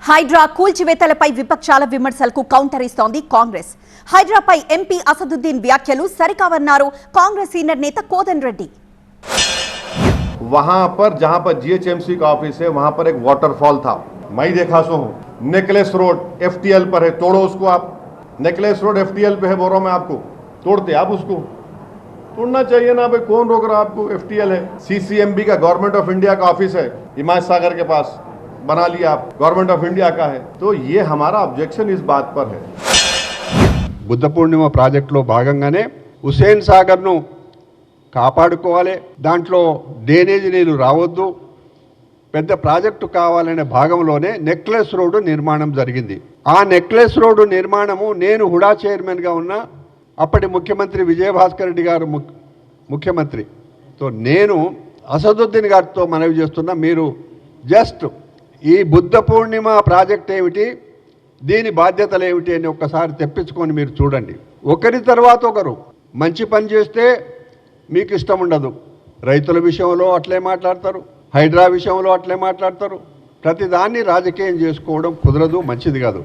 హైడ్రా కూల్చివేతలపై విపక్షాల విమర్శలకు కౌంటర్ ఇస్తోంది కాంగ్రెస్. హైడ్రాపై ఎంపీ అసదుద్దీన్ వ్యాఖ్యలు సరికావన్నారు కాంగ్రెస్ సీనియర్ నేత కోదన్ రెడ్డి. वहां पर जहां पर जीएचएमसी का ऑफिस है वहां पर एक वाटरफॉल था, मैं देखा सो हूं. नेकलेस रोड एफटीएल पर है, तोड़ो उसको आप. नेकलेस रोड एफटीएल पे है, बोल रहा हूं मैं आपको, तोड़ते आप उसको. तोड़ना चाहिए ना भाई, कौन रोक रहा आपको. एफटीएल है, सीसीएमबी का गवर्नमेंट ऑफ इंडिया का ऑफिस है हिमायत सागर के पास, बना लिया आप, गवर्नमेंट ऑफ इंडिया का है. तो ये हमारा ऑब्जेक्शन इस बात पर है. బుద్ధ పూర్ణిమ ప్రాజెక్టులో భాగంగానే హుసేన్ సాగర్ను కాపాడుకోవాలి, దాంట్లో డ్రైనేజీ నీళ్ళు రావద్దు, పెద్ద ప్రాజెక్టు కావాలనే భాగంలోనే నెక్లెస్ రోడ్డు నిర్మాణం జరిగింది. ఆ నెక్లెస్ రోడ్డు నిర్మాణము నేను హుడా చైర్మన్గా ఉన్న అప్పటి ముఖ్యమంత్రి విజయభాస్కర్ రెడ్డి గారు ముఖ్యమంత్రితో నేను అసదుద్దీన్ గారితో మనవి చేస్తున్నా, మీరు జస్ట్ ఈ బుద్ధ పూర్ణిమ ప్రాజెక్ట్ ఏమిటి, దీని బాధ్యతలు ఏమిటి అని ఒక్కసారి తెప్పించుకొని మీరు చూడండి. ఒకరి తర్వాత ఒకరు మంచి పని చేస్తే మీకు ఇష్టం ఉండదు, రైతుల విషయంలో అట్లే మాట్లాడతారు, హైడ్రా విషయంలో అట్లే మాట్లాడతారు. ప్రతిదాన్ని రాజకీయం చేసుకోవడం కుదరదు, మంచిది కాదు.